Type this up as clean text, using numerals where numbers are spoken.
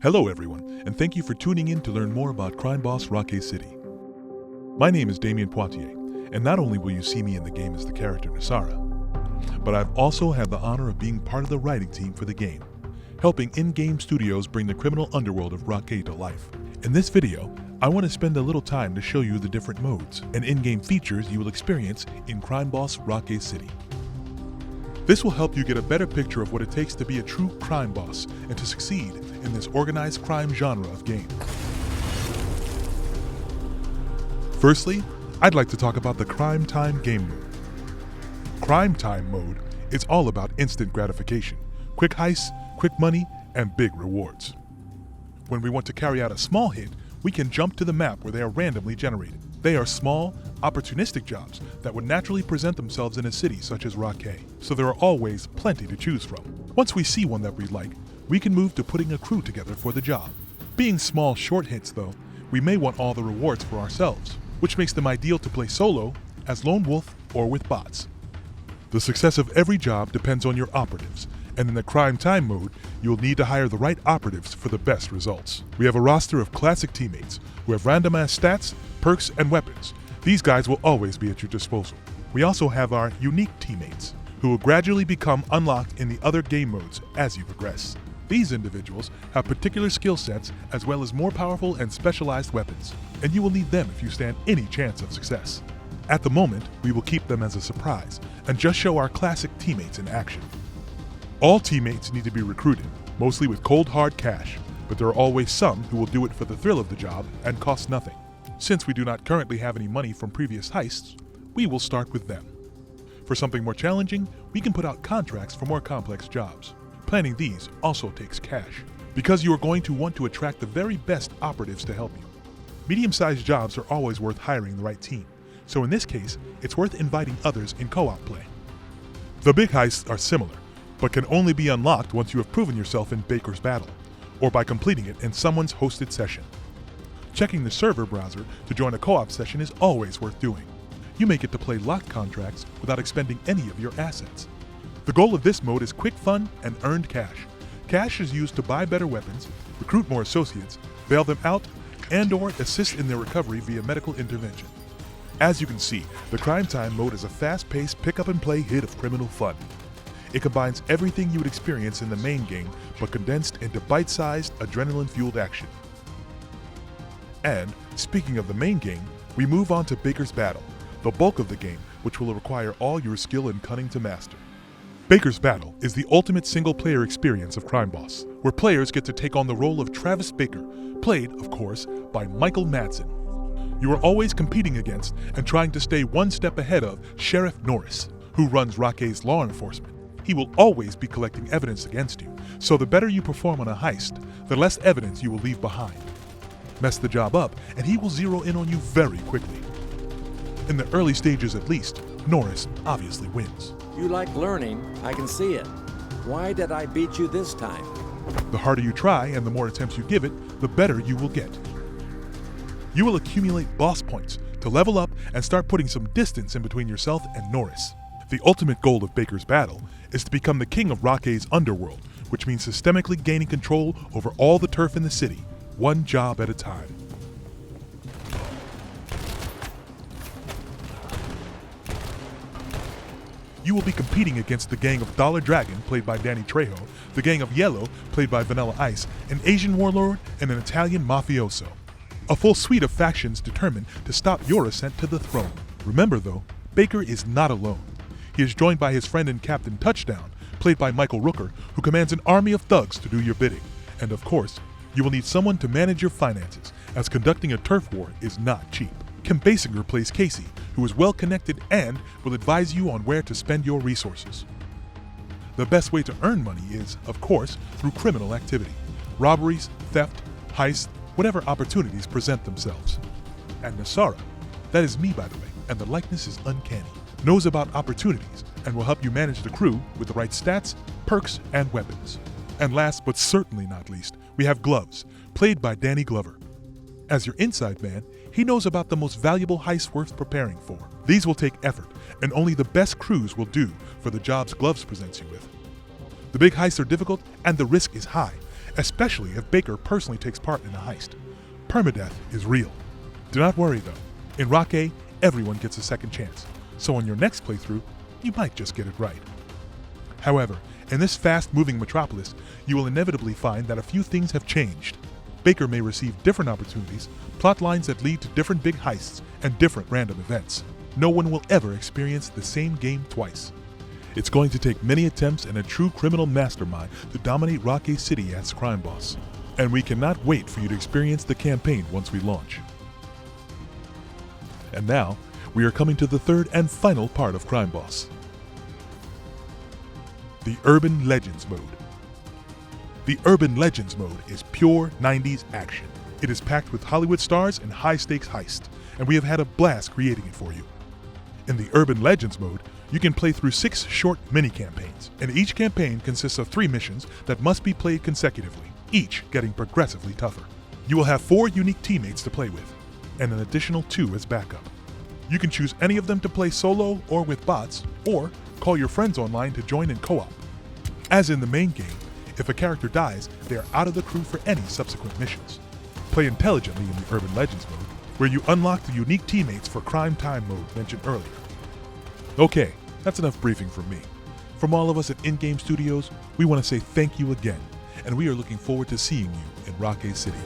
Hello everyone, and thank you for tuning in to learn more about crime boss Rockay City. My name is Damion Poitier, and not only will you see me in the game as the character Nasara, but I've also had the honor of being part of the writing team for the game, helping in-game studios bring the criminal underworld of Rockay to life. In this video, I want to spend a little time to show you the different modes and in-game features you will experience in crime boss Rockay City. This will help you get a better picture of what it takes to be a true crime boss and to succeed in this organized crime genre of game. Firstly, I'd like to talk about the Crime Time game mode. Crime Time mode is all about instant gratification, quick heists, quick money, and big rewards. When we want to carry out a small hit, we can jump to the map where they are randomly generated. They are small, opportunistic jobs that would naturally present themselves in a city such as Rockay, so there are always plenty to choose from. Once we see one that we like, we can move to putting a crew together for the job. Being small, short hits though, we may want all the rewards for ourselves, which makes them ideal to play solo, as lone wolf, or with bots. The success of every job depends on your operatives, and in the Crime Time mode, you'll need to hire the right operatives for the best results. We have a roster of classic teammates who have randomized stats, perks, and weapons. These guys will always be at your disposal. We also have our unique teammates, who will gradually become unlocked in the other game modes as you progress. These individuals have particular skill sets as well as more powerful and specialized weapons, and you will need them if you stand any chance of success. At the moment, we will keep them as a surprise and just show our classic teammates in action. All teammates need to be recruited, mostly with cold hard cash, but there are always some who will do it for the thrill of the job and cost nothing. Since we do not currently have any money from previous heists, we will start with them. For something more challenging, we can put out contracts for more complex jobs. Planning these also takes cash, because you are going to want to attract the very best operatives to help you. Medium-sized jobs are always worth hiring the right team, so in this case, it's worth inviting others in co-op play. The big heists are similar, but can only be unlocked once you have proven yourself in Baker's Battle, or by completing it in someone's hosted session. Checking the server browser to join a co-op session is always worth doing. You may get to play locked contracts without expending any of your assets. The goal of this mode is quick fun and earned cash. Cash is used to buy better weapons, recruit more associates, bail them out, and/or assist in their recovery via medical intervention. As you can see, the Crime Time mode is a fast-paced pick-up-and-play hit of criminal fun. It combines everything you would experience in the main game, but condensed into bite-sized, adrenaline-fueled action. And, speaking of the main game, we move on to Baker's Battle, the bulk of the game, which will require all your skill and cunning to master. Baker's Battle is the ultimate single-player experience of Crime Boss, where players get to take on the role of Travis Baker, played, of course, by Michael Madsen. You are always competing against and trying to stay one step ahead of Sheriff Norris, who runs Rockay's law enforcement. He will always be collecting evidence against you, so the better you perform on a heist, the less evidence you will leave behind. Mess the job up, and he will zero in on you very quickly. In the early stages at least, Norris obviously wins. You like learning, I can see it. Why did I beat you this time? The harder you try and the more attempts you give it, the better you will get. You will accumulate boss points to level up and start putting some distance in between yourself and Norris. The ultimate goal of Baker's Battle is to become the king of Rockay's underworld, which means systemically gaining control over all the turf in the city, one job at a time. You will be competing against the gang of Dollar Dragon, played by Danny Trejo, the gang of Yellow, played by Vanilla Ice, an Asian warlord, and an Italian mafioso. A full suite of factions determined to stop your ascent to the throne. Remember though, Baker is not alone. He is joined by his friend and Captain Touchdown, played by Michael Rooker, who commands an army of thugs to do your bidding. And of course, you will need someone to manage your finances, as conducting a turf war is not cheap. Kim Basinger plays Casey, who is well connected and will advise you on where to spend your resources. The best way to earn money is, of course, through criminal activity. Robberies, theft, heists, whatever opportunities present themselves. And Nasara, that is me by the way, and the likeness is uncanny, knows about opportunities and will help you manage the crew with the right stats, perks, and weapons. And last but certainly not least, we have Gloves, played by Danny Glover. As your inside man, he knows about the most valuable heists worth preparing for. These will take effort, and only the best crews will do for the jobs Gloves presents you with. The big heists are difficult and the risk is high, especially if Baker personally takes part in a heist. Permadeath is real. Do not worry though, in Rockay, everyone gets a second chance, so on your next playthrough, you might just get it right. However, in this fast-moving metropolis, you will inevitably find that a few things have changed. Baker may receive different opportunities, plot lines that lead to different big heists, and different random events. No one will ever experience the same game twice. It's going to take many attempts and a true criminal mastermind to dominate Rockay City as crime boss. And we cannot wait for you to experience the campaign once we launch. And now, we are coming to the third and final part of Crime Boss. The Urban Legends mode. The Urban Legends mode is pure 90s action. It is packed with Hollywood stars and high-stakes heists, and we have had a blast creating it for you. In the Urban Legends mode, you can play through 6 short mini-campaigns, and each campaign consists of 3 missions that must be played consecutively, each getting progressively tougher. You will have 4 unique teammates to play with, and an additional 2 as backup. You can choose any of them to play solo or with bots, or call your friends online to join in co-op. As in the main game, if a character dies, they are out of the crew for any subsequent missions. Play intelligently in the Urban Legends mode, where you unlock the unique teammates for Crime Time mode mentioned earlier. Okay, that's enough briefing from me. From all of us at In-Game Studios, we want to say thank you again, and we are looking forward to seeing you in Rockay City.